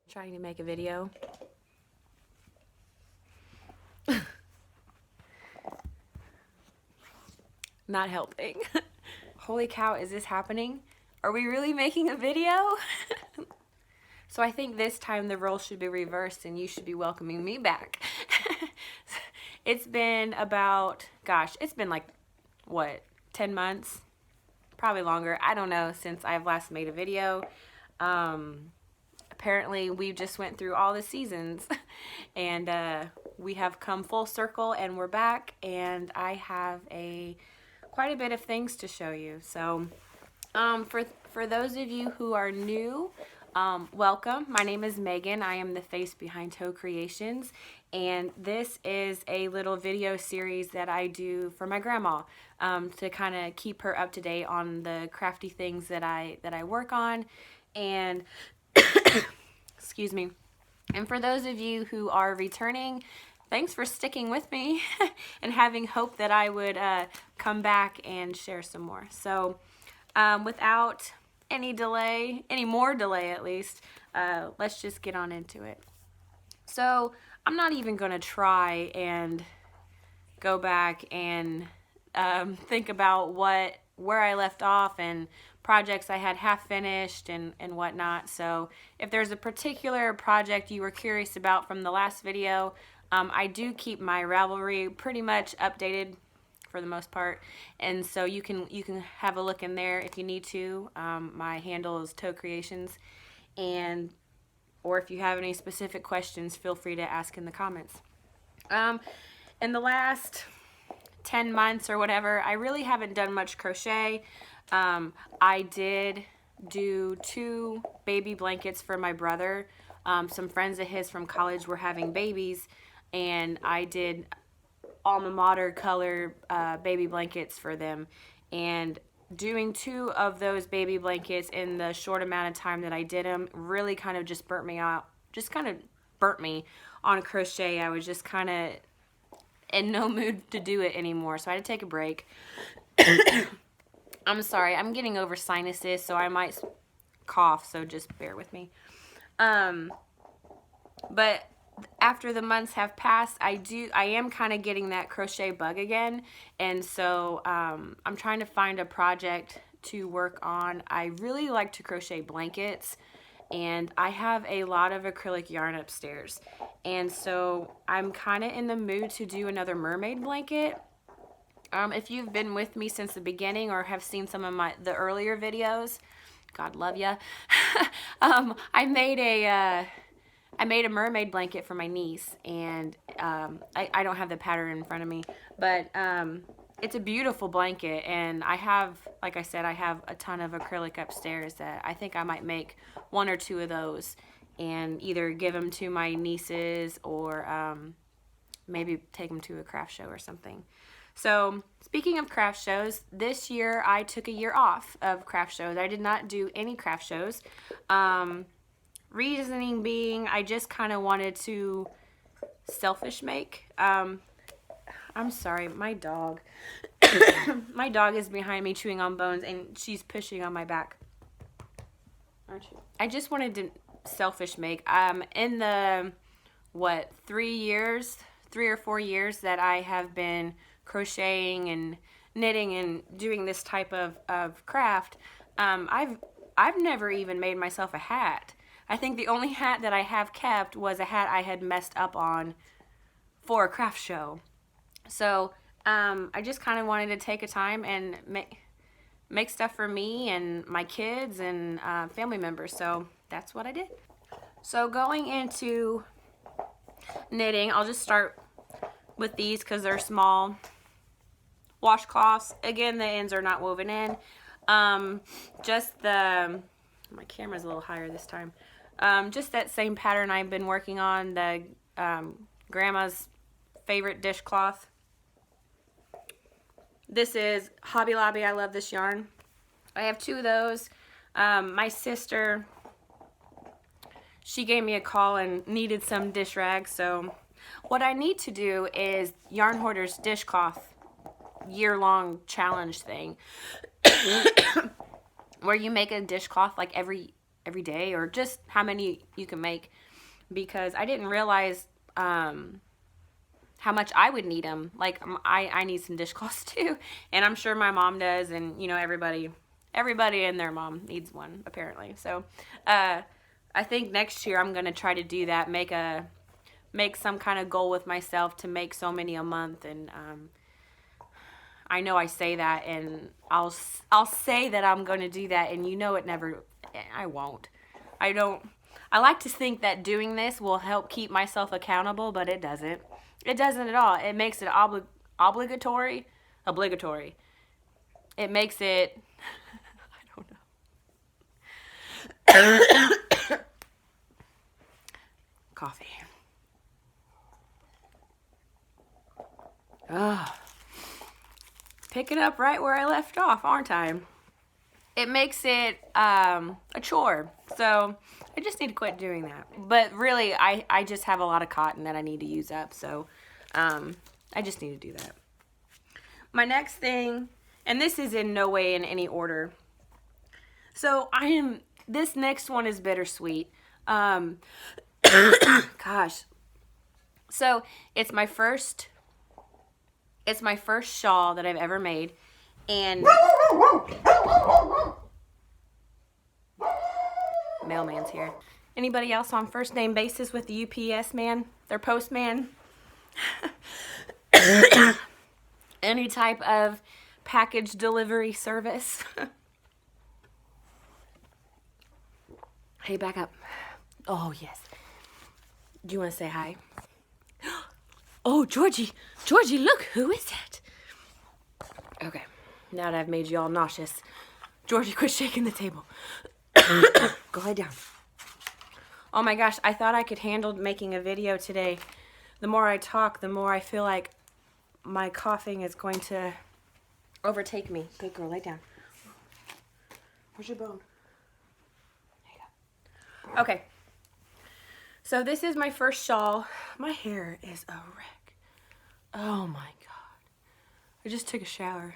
Trying to make a video. Not helping. Holy cow, is this happening? Are we really making a video? So I think this time the role should be reversed and you should be welcoming me back. It's been about, gosh, it's been like, what, 10 months? Probably longer. I don't know, since I've last made a video. Apparently we just went through all the seasons and we have come full circle and we're back, and I have quite a bit of things to show you. So for those of you who are new, welcome. My name is Megan. I am the face behind TOEcreations, and this is a little video series that I do for my grandma to kind of keep her up to date on the crafty things that I work on. And excuse me. And for those of you who are returning, thanks for sticking with me and having hope that I would come back and share some more. So without any more delay at least, let's just get on into it. So I'm not even going to try and go back and think about where I left off and projects I had half finished and whatnot. So if there's a particular project you were curious about from the last video, I do keep my Ravelry pretty much updated for the most part, and so you can have a look in there if you need to. My handle is TOEcreations, or if you have any specific questions, feel free to ask in the comments. In the last 10 months or whatever, I really haven't done much crochet. I did do 2 baby blankets for my brother. Some friends of his from college were having babies, and I did alma mater color baby blankets for them. And doing 2 of those baby blankets in the short amount of time that I did them really kind of just burnt me on crochet. I was just kind of in no mood to do it anymore, so I had to take a break. I'm sorry, I'm getting over sinuses, so I might cough, so just bear with me. But after the months have passed, I am kind of getting that crochet bug again, and so I'm trying to find a project to work on. I really like to crochet blankets, and I have a lot of acrylic yarn upstairs, and so I'm kind of in the mood to do another mermaid blanket. If you've been with me since the beginning or have seen some of the earlier videos, God love ya. I made a mermaid blanket for my niece, and I don't have the pattern in front of me, but it's a beautiful blanket, and I have, like I said, I have a ton of acrylic upstairs that I think I might make 1 or 2 of those and either give them to my nieces or maybe take them to a craft show or something. So speaking of craft shows, this year I took a year off of craft shows. I did not do any craft shows. Reasoning being, I just kind of wanted to selfish make. I'm sorry, my dog. My dog is behind me chewing on bones, and she's pushing on my back. Aren't you? I just wanted to selfish make. In the, 3 or 4 years that I have been crocheting and knitting and doing this type of craft, I've never even made myself a hat. I think the only hat that I have kept was a hat I had messed up on for a craft show. So I just kind of wanted to take a time and make stuff for me and my kids and family members. So that's what I did. So going into knitting, I'll just start with these because they're small washcloths. Again, the ends are not woven in. Just my camera's a little higher this time. Just that same pattern I've been working on, the Grandma's favorite dishcloth. This is Hobby Lobby. I love this yarn. I have 2 of those. My sister, she gave me a call and needed some dish rags, so what I need to do is Yarn Hoarder's dishcloth year-long challenge thing where you make a dishcloth like every every day, or just how many you can make, because I didn't realize how much I would need them. Like, I need some dishcloths too, and I'm sure my mom does, and you know, everybody and their mom needs one apparently. So I think next year I'm gonna try to do that, make some kind of goal with myself to make so many a month. And I know I say that, and I'll say that I'm gonna do that, and you know I won't. I like to think that doing this will help keep myself accountable, but it doesn't. It doesn't at all. It makes it obligatory. It makes it, I don't know. Coffee. Picking up right where I left off, aren't I? It makes it a chore. So I just need to quit doing that. But really, I just have a lot of cotton that I need to use up. So I just need to do that. My next thing, and this is in no way in any order. So this next one is bittersweet. Gosh. So it's my first shawl that I've ever made. And mailman's here. Anybody else on first name basis with the UPS man? Their postman? Any type of package delivery service? Hey, back up. Oh, yes. Do you want to say hi? Oh, Georgie, look, who is that? Okay, now that I've made you all nauseous, Georgie, quit shaking the table. Go lie down. Oh my gosh, I thought I could handle making a video today. The more I talk, the more I feel like my coughing is going to overtake me. Good girl, lay down. Where's your bone? There you go. Okay. So this is my first shawl. My hair is a wreck. Oh my God. I just took a shower.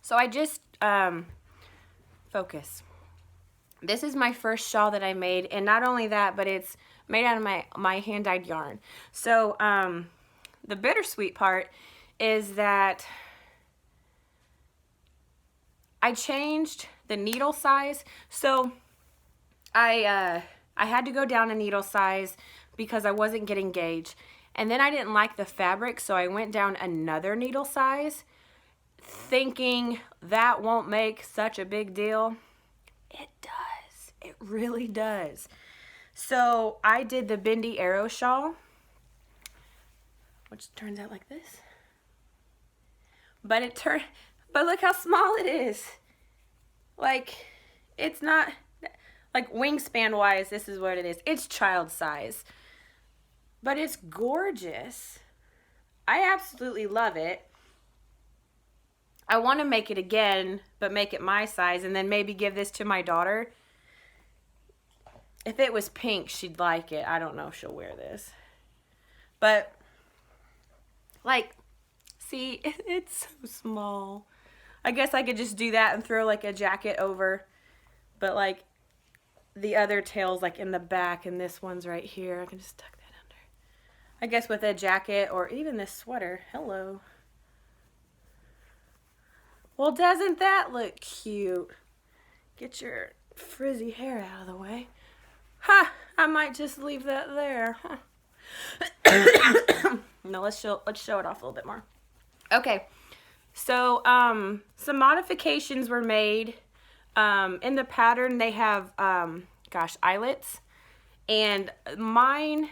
So I just, focus. This is my first shawl that I made, and not only that, but it's made out of my hand-dyed yarn. So the bittersweet part is that I changed the needle size. So I had to go down a needle size because I wasn't getting gauge. And then I didn't like the fabric, so I went down another needle size, thinking that won't make such a big deal. It does. It really does. So I did the Bendy Arrow shawl, which turns out like this. But look how small it is. Like, it's not, like, wingspan wise, this is what it is. It's child size. But it's gorgeous. I absolutely love it. I want to make it again, but make it my size, and then maybe give this to my daughter. If it was pink, she'd like it. I don't know if she'll wear this. But, like, see, it's so small. I guess I could just do that and throw, like, a jacket over. But, like, the other tail's, like, in the back, and this one's right here. I can just tuck that under. I guess with a jacket or even this sweater. Hello. Well, doesn't that look cute? Get your frizzy hair out of the way. Ha! I might just leave that there. Huh. No, let's show it off a little bit more. Okay. So, some modifications were made. In the pattern, they have, eyelets. And mine,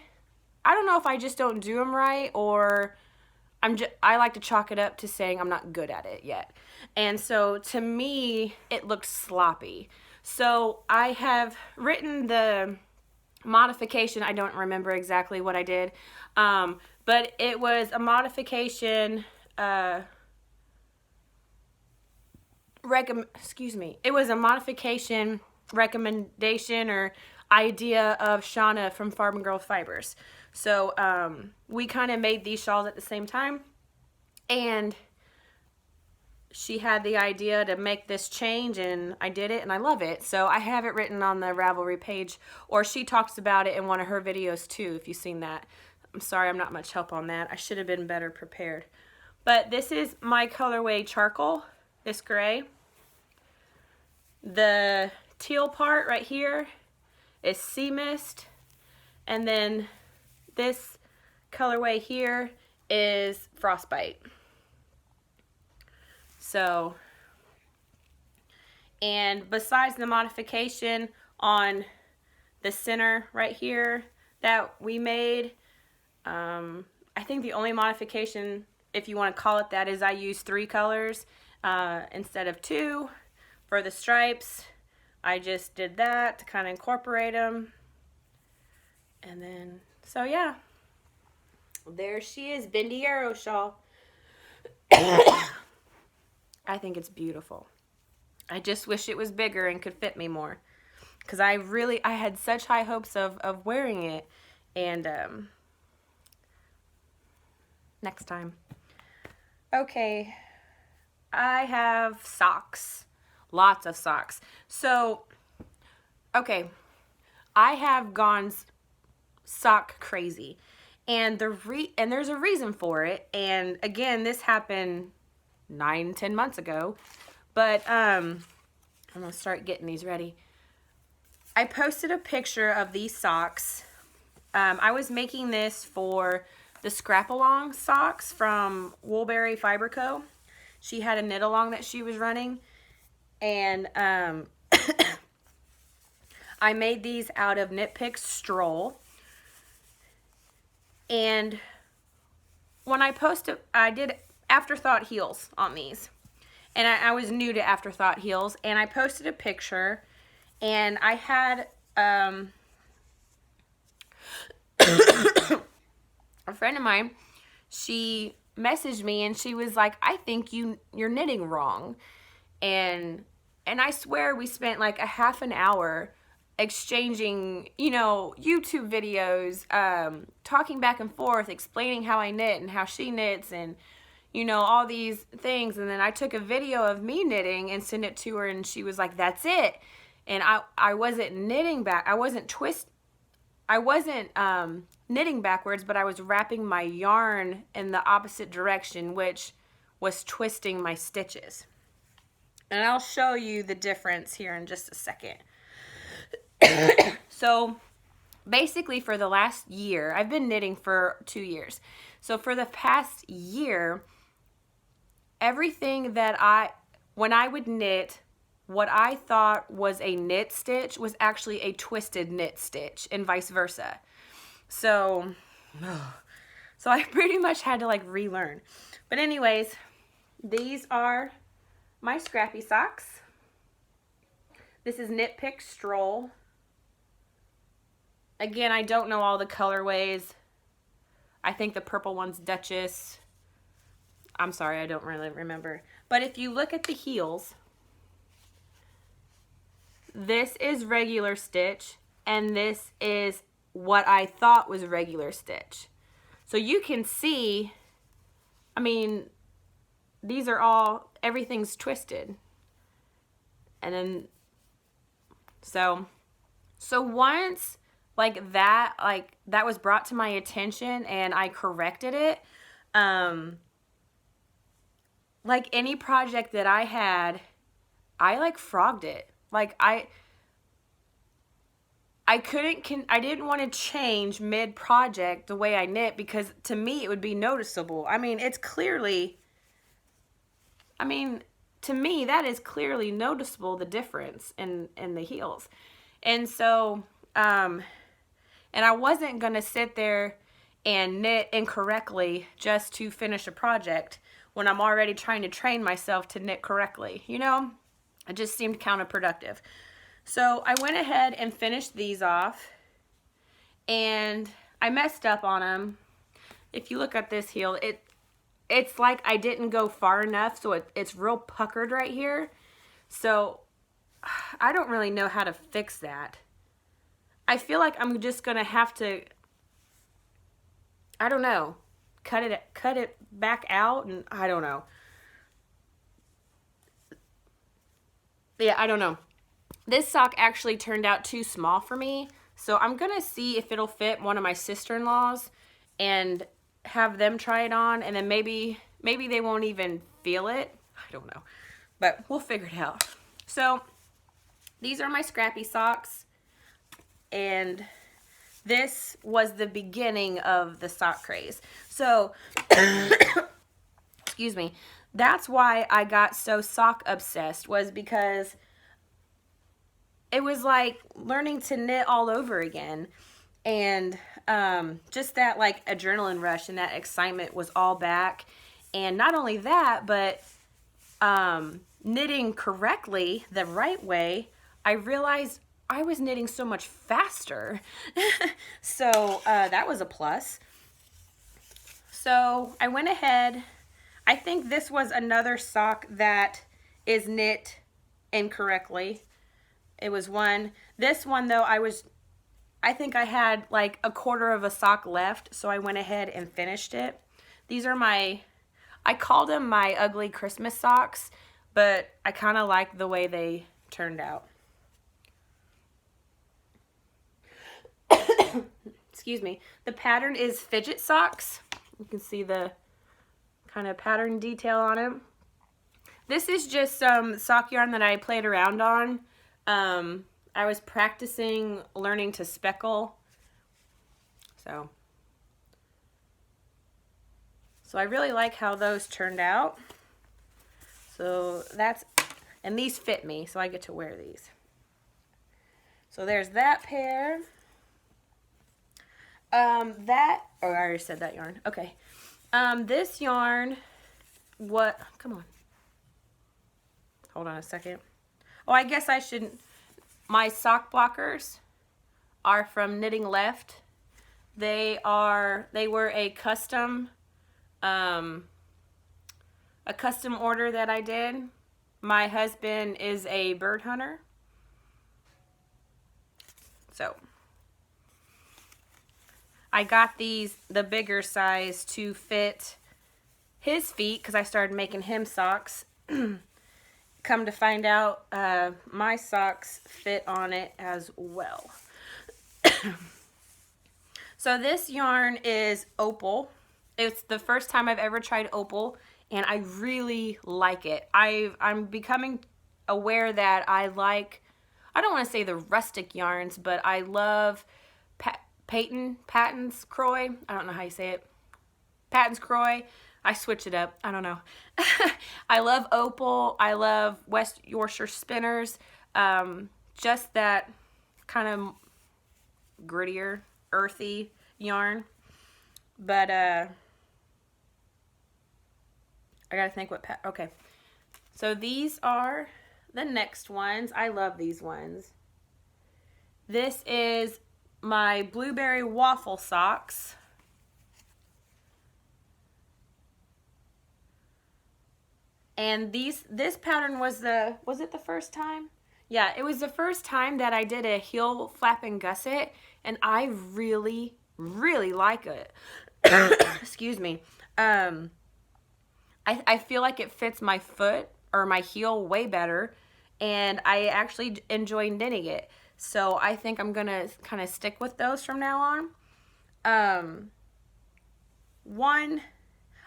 I don't know if I just don't do them right, or I like to chalk it up to saying I'm not good at it yet. And so to me, it looked sloppy. So I have written the modification. I don't remember exactly what I did. But it was a modification, it was a modification recommendation or idea of Shauna from Farm Girl Fibers. So we kind of made these shawls at the same time, and she had the idea to make this change, and I did it, and I love it. So I have it written on the Ravelry page, or she talks about it in one of her videos too, if you've seen that. I'm sorry, I'm not much help on that. I should have been better prepared. But this is my colorway charcoal, this gray. The teal part right here is Seamist, and then this colorway here is Frostbite. So, and besides the modification on the center right here that we made, I think the only modification, if you want to call it that, is I used 3 colors instead of 2 for the stripes. I just did that to kind of incorporate them. And then, so yeah, there she is, Bendy Arrow Shawl. I think it's beautiful. I just wish it was bigger and could fit me more, because I had such high hopes of wearing it. And next time. Okay, I have socks, lots of socks. So, okay, I have gone sock crazy, and there's a reason for it. And again, this happened 9-10 months ago, but I'm gonna start getting these ready. I posted a picture of these socks. I was making this for the Scrap-Along socks from Woolberry Fiber Co. She had a knit-along that she was running, and I made these out of Knit Picks Stroll. And when I posted, I did Afterthought heels on these, and I was new to Afterthought heels, and I posted a picture, and I had a friend of mine, she messaged me, and she was like, I think you're knitting wrong. And I swear we spent like a half an hour exchanging, you know, YouTube videos, talking back and forth, explaining how I knit and how she knits, and you know, all these things. And then I took a video of me knitting and sent it to her, and she was like, that's it. And I wasn't knitting back. I wasn't knitting backwards, but I was wrapping my yarn in the opposite direction, which was twisting my stitches. And I'll show you the difference here in just a second. So basically for the last year, I've been knitting for 2 years. So for the past year, everything that when I would knit, what I thought was a knit stitch was actually a twisted knit stitch, and vice versa. So I pretty much had to like relearn. But anyways, these are my Scrappy Socks. This is Knit Pick Stroll. Again, I don't know all the colorways. I think the purple one's Duchess. I'm sorry, I don't really remember. But if you look at the heels, this is regular stitch, and this is what I thought was regular stitch. So you can see, I mean, these are all, everything's twisted. And then, so once like that was brought to my attention and I corrected it, like any project that I had, I like frogged it. Like I didn't want to change mid-project the way I knit, because to me it would be noticeable. I mean, to me that is clearly noticeable, the difference in the heels. And so, and I wasn't going to sit there and knit incorrectly just to finish a project when I'm already trying to train myself to knit correctly, you know? It just seemed counterproductive. So I went ahead and finished these off, and I messed up on them. If you look at this heel, it's like I didn't go far enough, so it's real puckered right here. So I don't really know how to fix that. I feel like I'm just gonna have to, I don't know, cut it back out, and I don't know. Yeah, I don't know. This sock actually turned out too small for me. So I'm going to see if it'll fit one of my sister-in-laws and have them try it on. And then maybe they won't even feel it. I don't know. But we'll figure it out. So these are my Scrappy Socks. And this was the beginning of the sock craze. So, excuse me. That's why I got so sock obsessed, was because it was like learning to knit all over again. And just that like adrenaline rush and that excitement was all back. And not only that, but knitting correctly, the right way, I realized I was knitting so much faster. So that was a plus. So I went ahead. I think this was another sock that is knit incorrectly. It was one. This one though, I think I had like a quarter of a sock left, so I went ahead and finished it. These are I called them my ugly Christmas socks, but I kind of like the way they turned out. Excuse me. The pattern is Fidget socks. You can see the kind of pattern detail on it. This is just some sock yarn that I played around on. I was practicing learning to speckle. So I really like how those turned out. So and these fit me, so I get to wear these. So there's that pair. Oh, I already said that yarn. Okay. This yarn, come on. Hold on a second. Oh, I guess I shouldn't. My sock blockers are from Knitting Left. They were a custom order that I did. My husband is a bird hunter. So I got the bigger size to fit his feet because I started making him socks. Come to find out, my socks fit on it as well. So this yarn is Opal. It's the first time I've ever tried Opal, and I really like it. I'm becoming aware that I don't want to say the rustic yarns, but I love Patton's Croy. I don't know how you say it. Patton's Croy. I switch it up. I don't know. I love Opal. I love West Yorkshire Spinners. Just that kind of grittier, earthy yarn. But I gotta think okay. So these are the next ones. I love these ones. This is my Blueberry Waffle socks. And this pattern was it the first time? Yeah, it was the first time that I did a heel flap and gusset, and I really, really like it. Excuse me. I feel like it fits my foot or my heel way better, and I actually enjoy knitting it. So I think I'm gonna kind of stick with those from now on.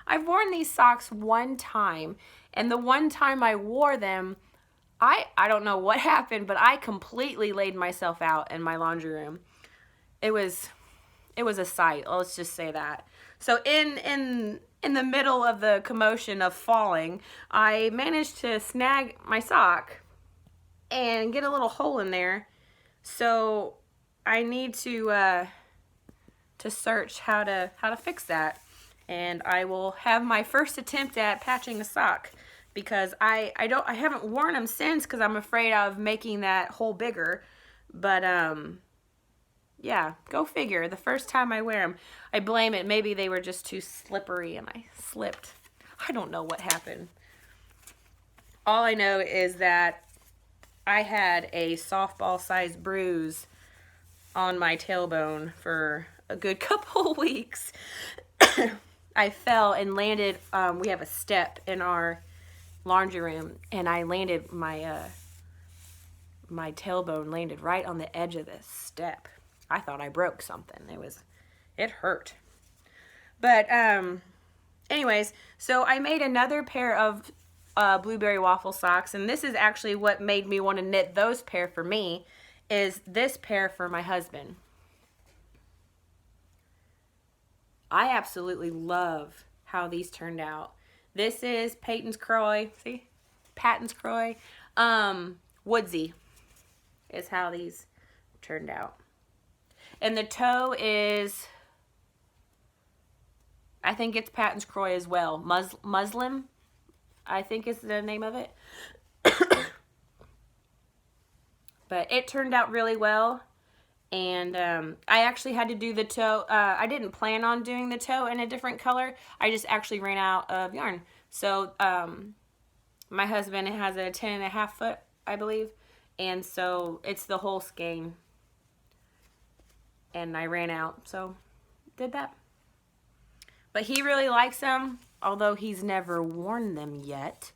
I've worn these socks one time, and the one time I wore them, I don't know what happened, but I completely laid myself out in my laundry room. It was a sight. Let's just say that. So in the middle of the commotion of falling, I managed to snag my sock and get a little hole in there. So I need to search how to fix that. And I will have my first attempt at patching a sock, because I haven't worn them since, because I'm afraid of making that hole bigger. But yeah, go figure. The first time I wear them, I blame it. Maybe they were just too slippery and I slipped. I don't know what happened. All I know is that I had a softball-sized bruise on my tailbone for a good couple of weeks. I fell and landed, we have a step in our laundry room, and I landed my my tailbone landed right on the edge of this step. I thought I broke something. It hurt. But anyways, so I made another pair of blueberry waffle socks, and this is actually what made me want to knit those pair for me, is this pair for my husband. I absolutely love how these turned out. This is Patton's Croy, see? Patton's Croy. Woodsy is how these turned out. And the toe is, I think it's Patton's Croy as well. Muslim, I think is the name of it. But it turned out really well. And I actually had to do the toe. I didn't plan on doing the toe in a different color. I just actually ran out of yarn. So my husband has a 10.5 foot, I believe. And so it's the whole skein. And I ran out, so did that. But he really likes them, although he's never worn them yet.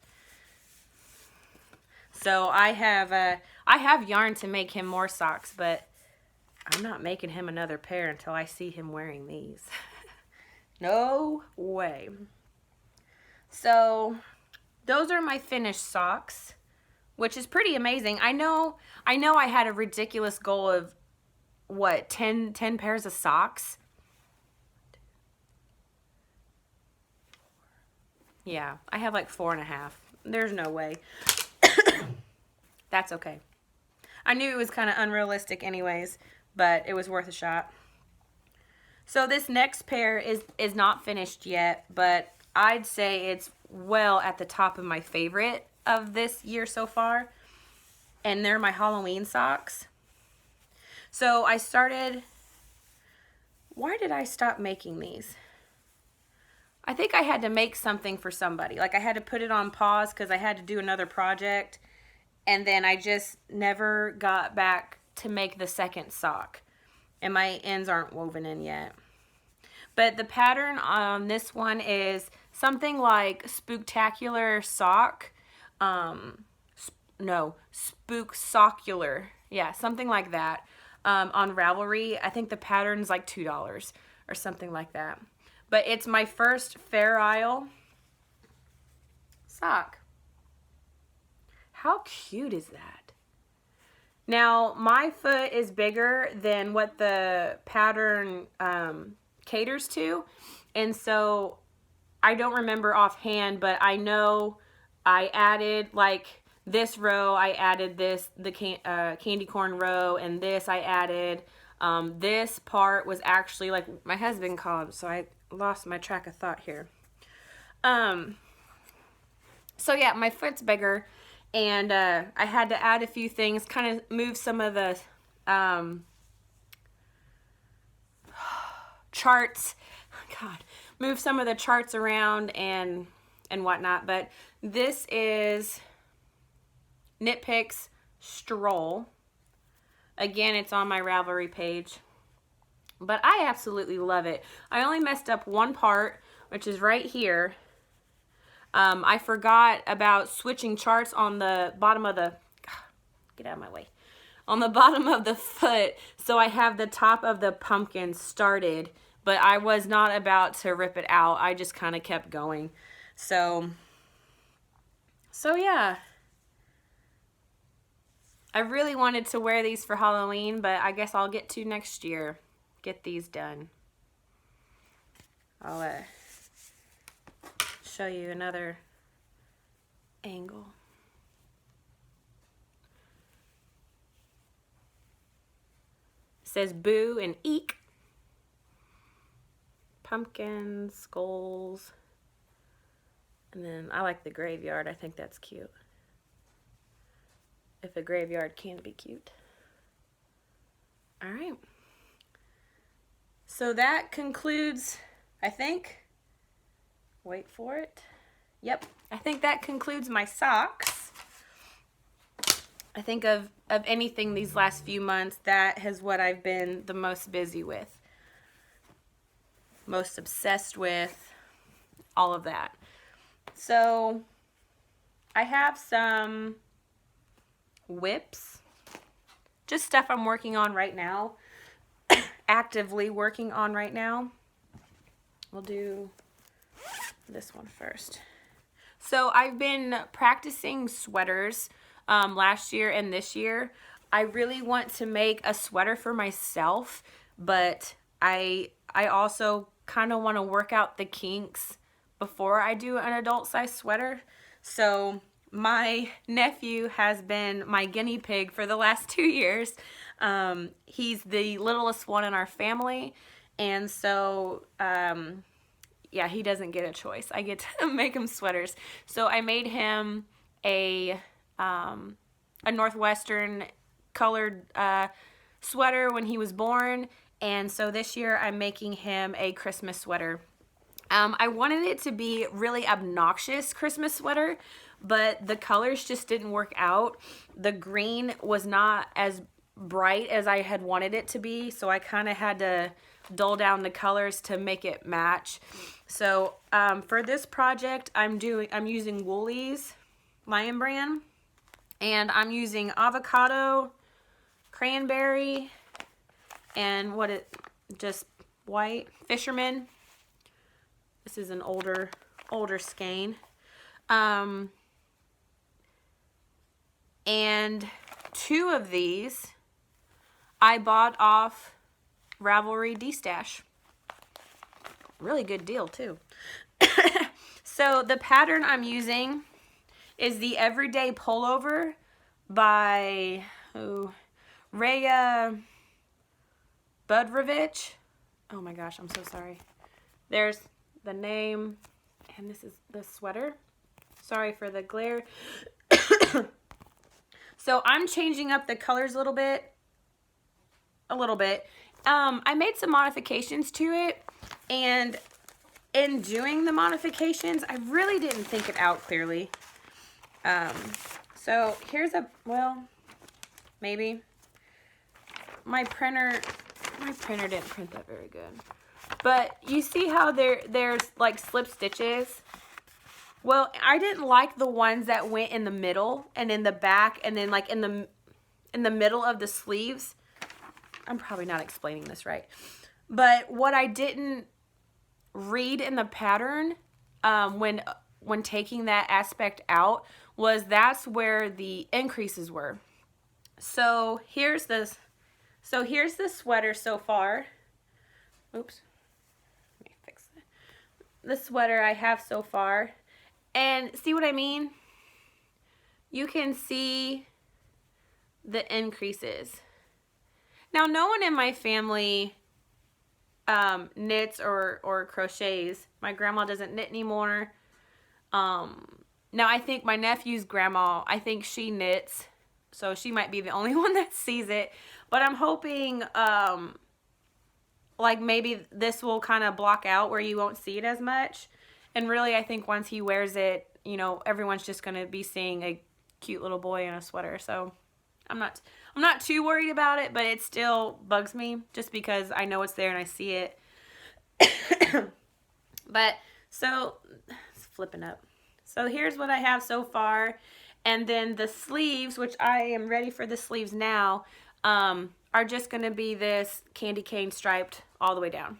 So I have yarn to make him more socks, but I'm not making him another pair until I see him wearing these. No way. So those are my finished socks, which is pretty amazing. I know I had a ridiculous goal of what, 10 pairs of socks? Yeah, I have like 4.5. There's no way. That's okay. I knew it was kind of unrealistic anyways, but it was worth a shot. So this next pair is not finished yet, but I'd say it's well at the top of my favorite of this year so far. And they're my Halloween socks. So I started, why did I stop making these? I think I had to make something for somebody. Like I had to put it on pause because I had to do another project. And then I just never got back to make the second sock. And my ends aren't woven in yet. But the pattern on this one is something like Spooktacular Sock. No, Spooksocular. Yeah, something like that. On Ravelry. I think the pattern's like $2 or something like that. But it's my first Fair Isle sock. How cute is that? Now, my foot is bigger than what the pattern caters to. And so, I don't remember offhand, but I know I added, like, this row, I added this, the candy corn row, and this I added. This part was actually, like, my husband called, so I lost my track of thought here. So, yeah, my foot's bigger. And I had to add a few things, kind of move some of the charts. God, move some of the charts around and whatnot. But this is Knit Picks Stroll. Again, it's on my Ravelry page. But I absolutely love it. I only messed up one part, which is right here. I forgot about switching charts on the bottom of the, get out of my way, on the bottom of the foot. So I have the top of the pumpkin started, but I was not about to rip it out. I just kind of kept going. So yeah. I really wanted to wear these for Halloween, but I guess I'll get to next year. Get these done. I'll show you another angle. It says boo and eek. Pumpkins, skulls. And then I like the graveyard. I think that's cute. If a graveyard can be cute. All right. So that concludes, I think, wait for it. Yep, I think that concludes my socks. I think of anything these last few months, that is what I've been the most busy with. Most obsessed with, all of that. So, I have some whips. just stuff I'm working on right now, actively working on right now. We'll do this one first. So I've been practicing sweaters last year and this year. I really want to make a sweater for myself, but I also kind of want to work out the kinks before I do an adult size sweater. So my nephew has been my guinea pig for the last 2 years. He's the littlest one in our family, and so yeah, he doesn't get a choice. I get to make him sweaters. So I made him a Northwestern colored sweater when he was born, and so this year I'm making him a Christmas sweater. I wanted it to be really obnoxious Christmas sweater, but the colors just didn't work out. The green was not as bright as I had wanted it to be, so I kind of had to dull down the colors to make it match. So for this project, I'm using Woolies Lion Brand, and I'm using avocado, cranberry, and just white Fisherman. This is an older skein. And 2 of these I bought off Ravelry D-Stash. Really good deal too. So the pattern I'm using is the Everyday Pullover by Rhea Budrovich. Oh my gosh, I'm so sorry. There's the name, and this is the sweater. Sorry for the glare. So I'm changing up the colors a little bit. I made some modifications to it, and in doing the modifications, I really didn't think it out clearly. So here's maybe my printer didn't print that very good. But you see how there's like slip stitches? Well, I didn't like the ones that went in the middle and in the back and then like in the middle of the sleeves. I'm probably not explaining this right. But what I didn't read in the pattern when taking that aspect out was that's where the increases were. So here's the sweater so far. Oops. Let me fix that. The sweater I have so far. And see what I mean? You can see the increases. Now, no one in my family knits or crochets. My grandma doesn't knit anymore. Now, I think my nephew's grandma, I think she knits. So she might be the only one that sees it. But I'm hoping like maybe this will kind of block out where you won't see it as much. And really, I think once he wears it, you know, everyone's just going to be seeing a cute little boy in a sweater. So I'm not too worried about it, but it still bugs me just because I know it's there and I see it. But so it's flipping up. So here's what I have so far. And then the sleeves, which I am ready for the sleeves now, are just going to be this candy cane striped all the way down.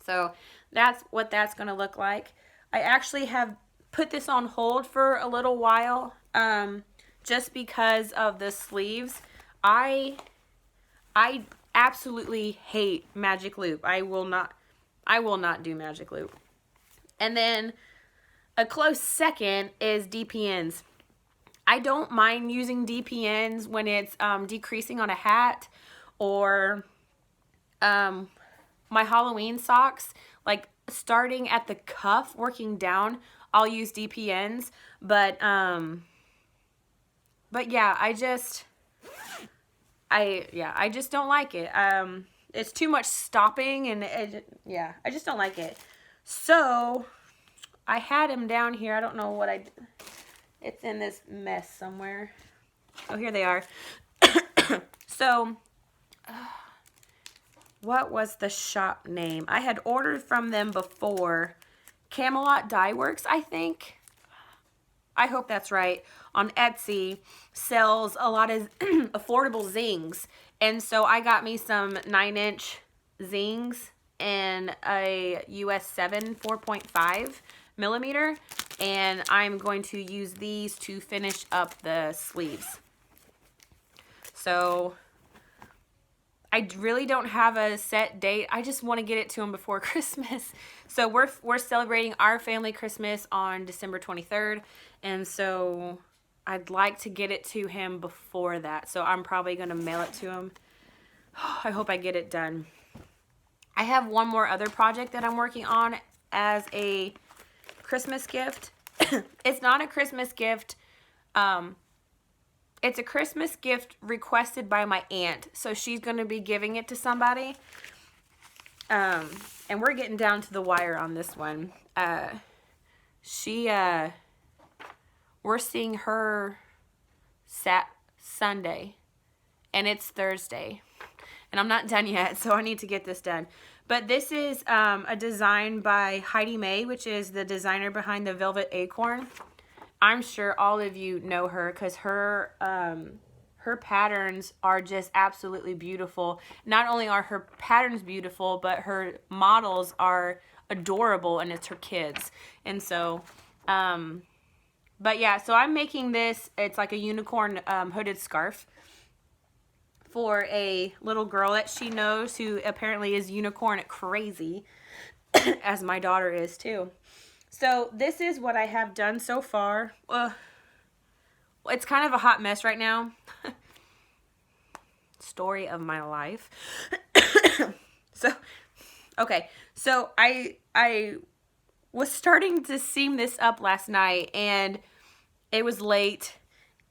So that's what that's going to look like. I actually have put this on hold for a little while just because of the sleeves. I absolutely hate magic loop. I will not do magic loop. And then a close second is DPNs. I don't mind using DPNs when it's decreasing on a hat or my Halloween socks, like starting at the cuff, working down, I'll use DPNs. But yeah, I just don't like it. It's too much stopping and I just don't like it. So I had him down here. I don't know what I did. It's in this mess somewhere. Oh, here they are. So, what was the shop name? I had ordered from them before. Camelot Dye Works, I think. I hope that's right, on Etsy sells a lot of affordable zings. And so I got me some 9-inch zings in a US 7 4.5 millimeter, and I'm going to use these to finish up the sleeves. So I really don't have a set date. I just want to get it to him before Christmas. So we're celebrating our family Christmas on December 23rd, and so I'd like to get it to him before that. So I'm probably going to mail it to him. I hope I get it done. I have one more other project that I'm working on as a Christmas gift. It's not a Christmas gift. It's a Christmas gift requested by my aunt. So she's going to be giving it to somebody. And we're getting down to the wire on this one. We're seeing her Sunday. And it's Thursday. And I'm not done yet, so I need to get this done. But this is a design by Heidi May, which is the designer behind the Velvet Acorn. I'm sure all of you know her because her patterns are just absolutely beautiful. Not only are her patterns beautiful, but her models are adorable, and it's her kids. And so, but yeah, so I'm making this. It's like a unicorn hooded scarf for a little girl that she knows who apparently is unicorn crazy, as my daughter is too. So this is what I have done so far. It's kind of a hot mess right now. Story of my life. So I was starting to seam this up last night, and it was late.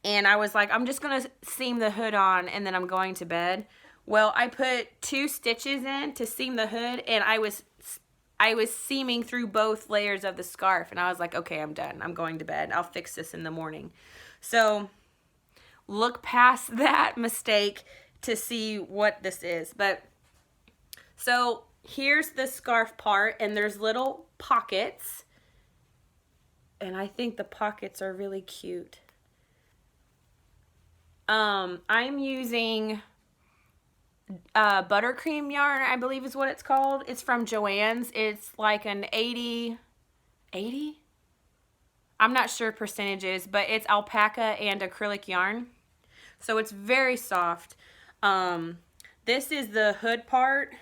And I was like, I'm just going to seam the hood on, and then I'm going to bed. Well, I put 2 stitches in to seam the hood, and I was seaming through both layers of the scarf. And I was like, okay, I'm done. I'm going to bed. I'll fix this in the morning. So look past that mistake to see what this is. But so here's the scarf part, and there's little pockets. And I think the pockets are really cute. I'm using buttercream yarn, I believe is what it's called. It's from Joann's. It's like an 80? I'm not sure percentages, but it's alpaca and acrylic yarn. So it's very soft. This is the hood part,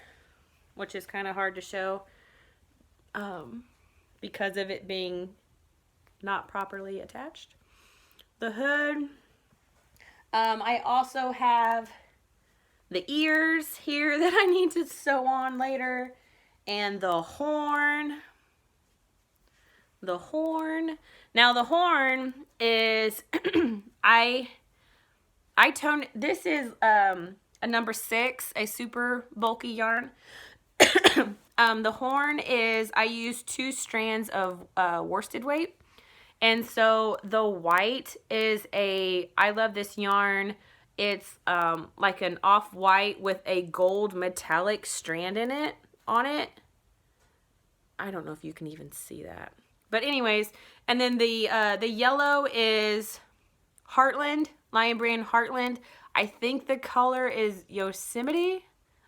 which is kind of hard to show because of it being not properly attached. The hood. I also have the ears here that I need to sew on later, and the horn. Now the horn is I toned. This is a number 6, a super bulky yarn. The horn is, I used 2 strands of worsted weight. And so the white is I love this yarn. It's like an off-white with a gold metallic strand on it. I don't know if you can even see that. But anyways, and then the yellow is Heartland, Lion Brand Heartland. I think the color is Yosemite.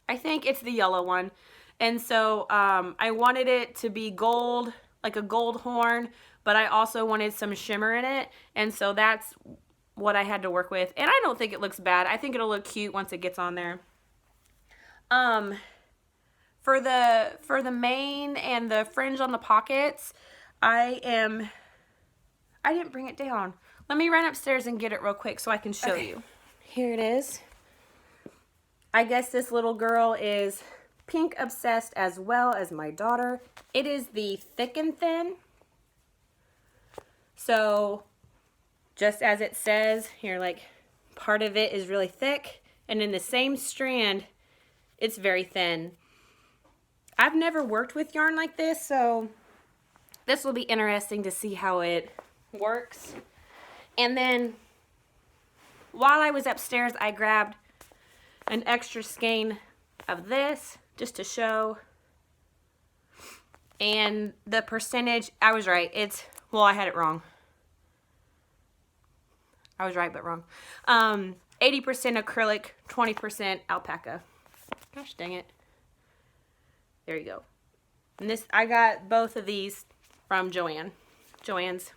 I think it's the yellow one. And so I wanted it to be gold, like a gold horn, but I also wanted some shimmer in it. And so that's what I had to work with. And I don't think it looks bad. I think it'll look cute once it gets on there. For the mane and the fringe on the pockets, I didn't bring it down. Let me run upstairs and get it real quick so I can show you. Here it is. I guess this little girl is pink obsessed as well as my daughter. It is the Thick and Thin. So just as it says here, like part of it is really thick, and in the same strand it's very thin. I've never worked with yarn like this, so this will be interesting to see how it works. And then while I was upstairs, I grabbed an extra skein of this just to show. And the percentage, I was right. I had it wrong. I was right but wrong. 80% acrylic, 20% alpaca. Gosh dang it. There you go. And this, I got both of these from Joann's.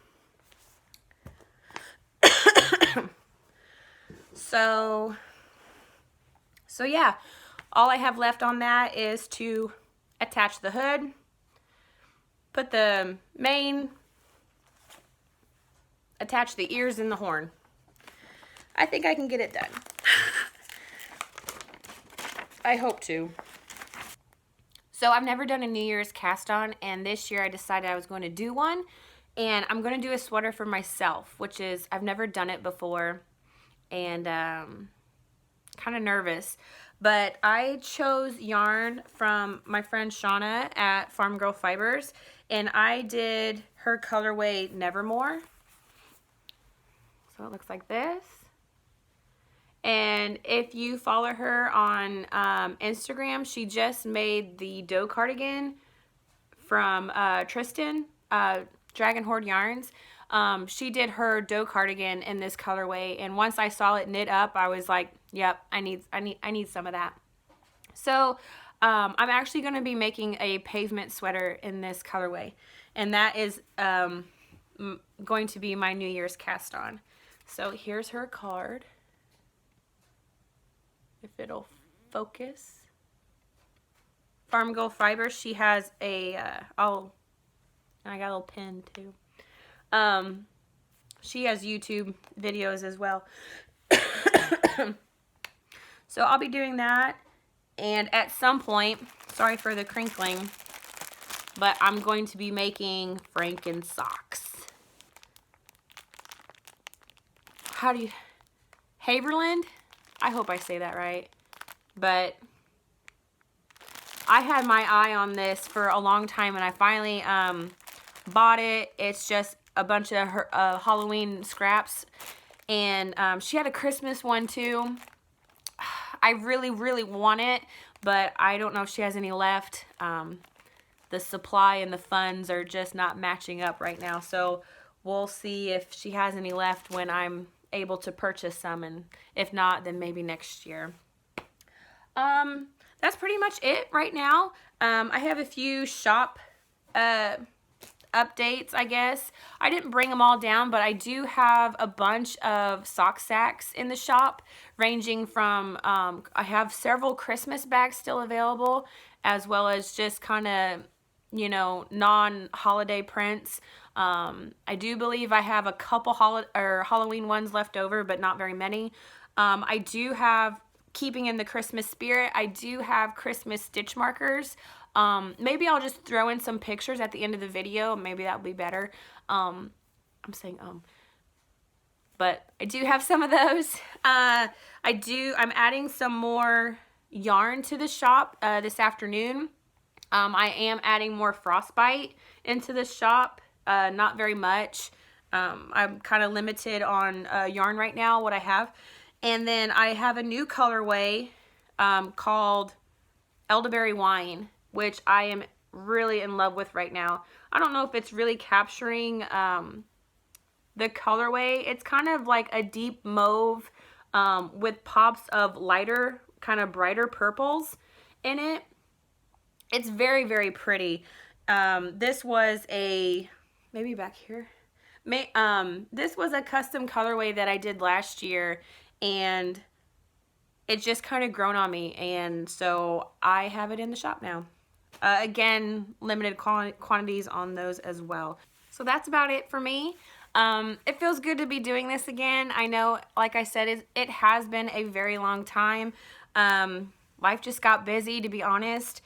So yeah, all I have left on that is to attach the hood, put the mane, attach the ears and the horn. I think I can get it done. I hope to. So I've never done a New Year's cast on, and this year I decided I was going to do one, and I'm going to do a sweater for myself, which is, I've never done it before, and kind of nervous. But I chose yarn from my friend Shauna at Farm Girl Fibers, and I did her colorway Nevermore. So it looks like this. And if you follow her on Instagram, she just made the doe cardigan from Tristan, Dragon Horde Yarns. She did her doe cardigan in this colorway, and once I saw it knit up, I was like, yep, I need some of that. So I'm actually going to be making a pavement sweater in this colorway, and that is going to be my New Year's cast on. So here's her card. If it'll focus. Farm Girl Fibers, she has a, and I got a little pin too. She has YouTube videos as well. So I'll be doing that, and at some point, sorry for the crinkling, but I'm going to be making Franken socks. How do you, Havirland? I hope I say that right, but I had my eye on this for a long time, and I finally bought it. It's just a bunch of her Halloween scraps, and she had a Christmas one too. I really, really want it, but I don't know if she has any left. The supply and the funds are just not matching up right now, so we'll see if she has any left when I'm able to purchase some, and if not, then maybe next year. That's pretty much it right now. I have a few shop updates, I guess. I didn't bring them all down, but I do have a bunch of sock sacks in the shop, ranging from, I have several Christmas bags still available, as well as just kind of, you know, non-holiday prints. I do believe I have a couple Halloween ones left over, but not very many. I do have, keeping in the Christmas spirit, I do have Christmas stitch markers. Maybe I'll just throw in some pictures at the end of the video. Maybe that'll be better. I'm saying but I do have some of those. I'm adding some more yarn to the shop this afternoon. I am adding more Frostbite into the shop. Not very much. I'm kind of limited on yarn right now, what I have. And then I have a new colorway called Elderberry Wine, which I am really in love with right now. I don't know if it's really capturing the colorway. It's kind of like a deep mauve with pops of lighter, kind of brighter purples in it. It's very, very pretty. This was a, maybe back here. This was a custom colorway that I did last year, and it's just kind of grown on me, and so I have it in the shop now. Again, limited quantities on those as well. So that's about it for me. It feels good to be doing this again. I know, like I said, it has been a very long time. Life just got busy, to be honest.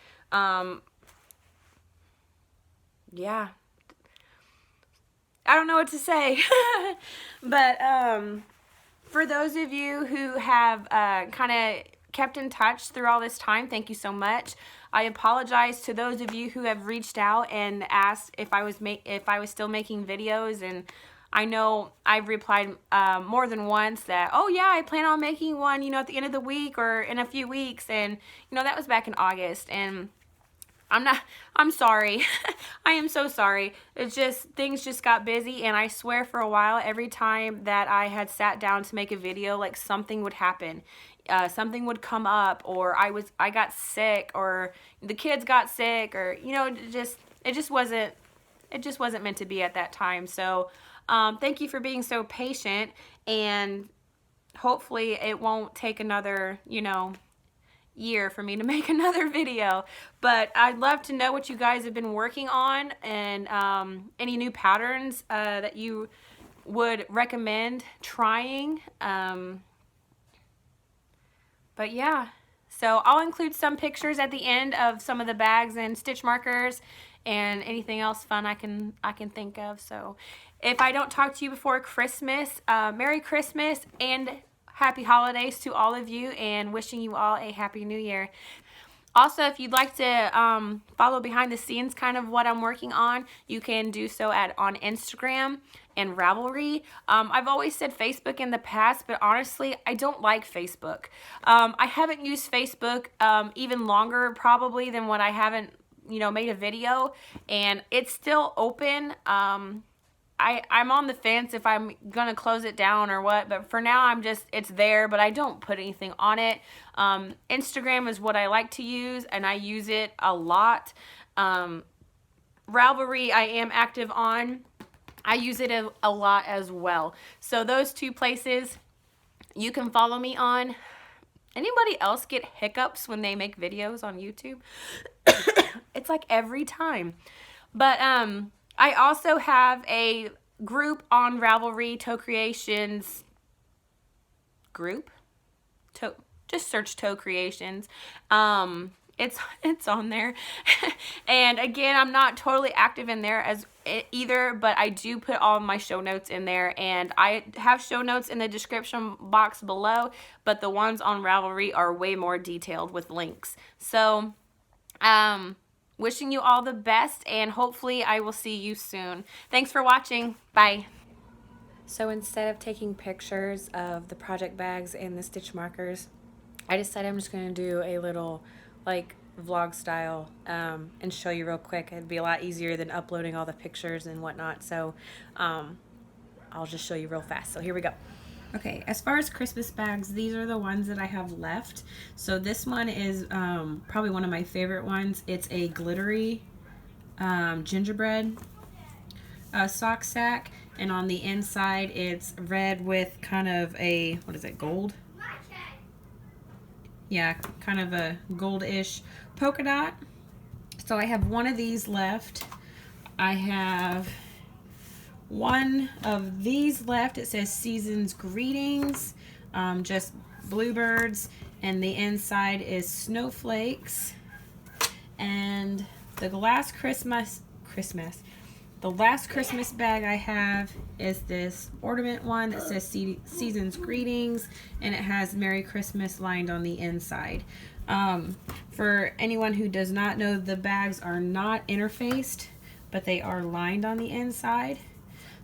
Yeah. I don't know what to say. But for those of you who have kind of kept in touch through all this time, thank you so much. I apologize to those of you who have reached out and asked if I was still making videos, and I know I've replied more than once that, oh yeah, I plan on making one, you know, at the end of the week or in a few weeks, and you know, that was back in August, and I'm sorry. I am so sorry. It's just, things just got busy, and I swear for a while, every time that I had sat down to make a video, like something would happen. Something would come up, or I got sick, or the kids got sick, or, you know, it just wasn't meant to be at that time. So, thank you for being so patient, and hopefully it won't take another, you know, year for me to make another video. But I'd love to know what you guys have been working on, and any new patterns that you would recommend trying. But yeah, so I'll include some pictures at the end of some of the bags and stitch markers and anything else fun I can think of. So if I don't talk to you before Christmas, Merry Christmas and Happy Holidays to all of you, and wishing you all a Happy New Year. Also, if you'd like to follow behind the scenes kind of what I'm working on, you can do so on Instagram and Ravelry. I've always said Facebook in the past, but honestly, I don't like Facebook. I haven't used Facebook even longer probably than when I haven't, you know, made a video, and it's still open. I'm on the fence if I'm gonna close it down or what, but for now it's there, but I don't put anything on it. Instagram is what I like to use, and I use it a lot. Ravelry I am active on. I use it a lot as well. So those two places you can follow me on. Anybody else get hiccups when they make videos on YouTube? It's like every time. But I also have a group on Ravelry, TOEcreations group. Just search TOEcreations. It's on there. And again, I'm not totally active in there as either, but I do put all of my show notes in there, and I have show notes in the description box below, but the ones on Ravelry are way more detailed with links. So, wishing you all the best, and hopefully I will see you soon. Thanks for watching. Bye. So instead of taking pictures of the project bags and the stitch markers, I decided I'm just going to do a little like vlog style and show you real quick. It'd be a lot easier than uploading all the pictures and whatnot. So I'll just show you real fast. So here we go. Okay, as far as Christmas bags, these are the ones that I have left. So this one is probably one of my favorite ones. It's a glittery gingerbread sock sack, and on the inside it's red with kind of a, what is it, gold? Yeah, kind of a gold-ish polka dot. So I have one of these left. I have one of these left. It says Season's Greetings, just bluebirds, and the inside is snowflakes. And the last Christmas bag I have is this ornament one that says Season's Greetings, and it has Merry Christmas lined on the inside. For anyone who does not know, the bags are not interfaced, but they are lined on the inside.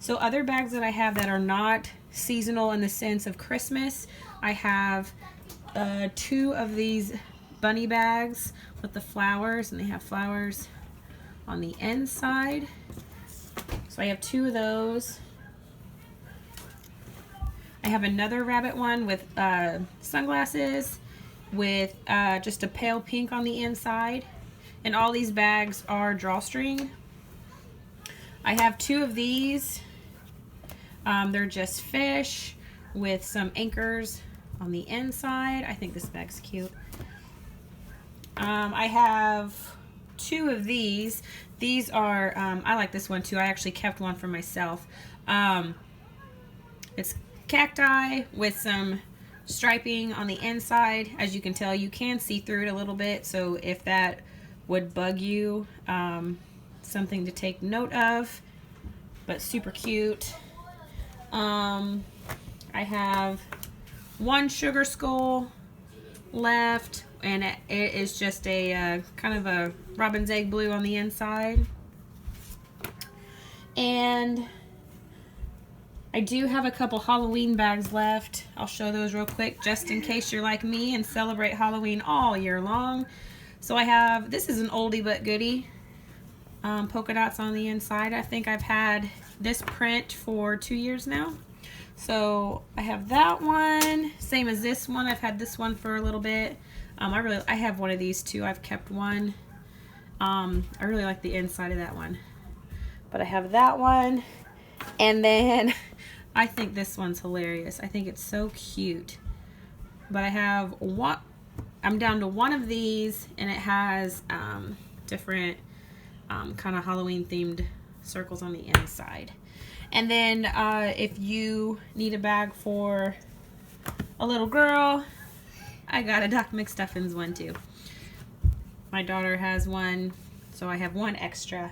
So other bags that I have that are not seasonal in the sense of Christmas, I have 2 of these bunny bags with the flowers, and they have flowers on the inside. So I have 2 of those. I have another rabbit one with sunglasses with just a pale pink on the inside. And all these bags are drawstring. I have 2 of these. They're just fish with some anchors on the inside. I think this bag's cute. I have 2 of these. These are, I like this one too. I actually kept one for myself. It's cacti with some striping on the inside. As you can tell, you can see through it a little bit. So if that would bug you, something to take note of, but super cute. I have 1 sugar skull left, and it is just a kind of a robin's egg blue on the inside. And I do have a couple Halloween bags left. I'll show those real quick just in case you're like me and celebrate Halloween all year long. So I have, this is an oldie but goodie, polka dots on the inside. I think I've had this print for 2 years now. So I have that one, same as this one. I've had this one for a little bit. I have one of these too. I've kept one. I really like the inside of that one. But I have that one, and then I think this one's hilarious. I think it's so cute. But I have one. I'm down to one of these, and it has different kind of Halloween themed circles on the inside. And then if you need a bag for a little girl, I got a Doc McStuffins one too. My daughter has one, so I have one extra.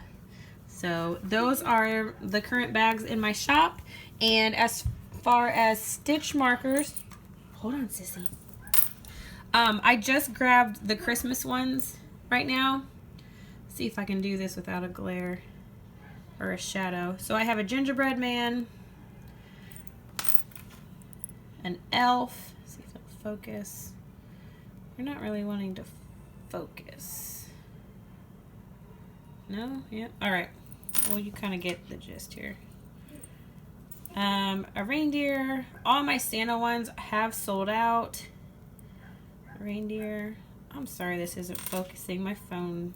So those are the current bags in my shop. And as far as stitch markers, hold on, sissy. I just grabbed the Christmas ones right now. See if I can do this without a glare or a shadow. So I have a gingerbread man, an elf. See if it'll focus. You're not really wanting to focus. No? Yep. All right. Well, you kind of get the gist here. A reindeer. All my Santa ones have sold out. A reindeer. I'm sorry this isn't focusing. My phone.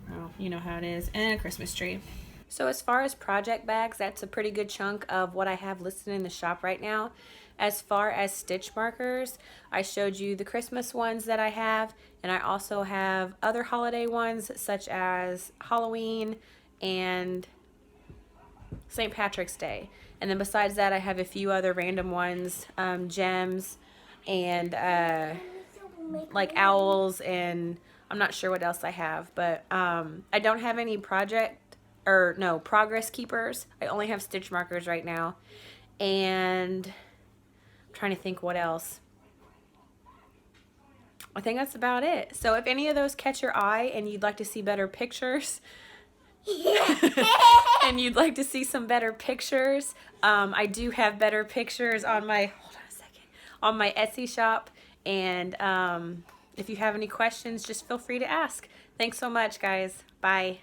Well, you know how it is. And a Christmas tree. So as far as project bags, that's a pretty good chunk of what I have listed in the shop right now. As far as stitch markers, I showed you the Christmas ones that I have, and I also have other holiday ones such as Halloween and St. Patrick's Day. And then besides that, I have a few other random ones, gems and like owls, and I'm not sure what else I have, but I don't have any progress keepers. I only have stitch markers right now, and I'm trying to think what else. I think that's about it. So if any of those catch your eye and you'd like to see better pictures, and you'd like to see some better pictures, I do have better pictures on my, hold on a second, on my Etsy shop. And if you have any questions, just feel free to ask. Thanks so much, guys. Bye.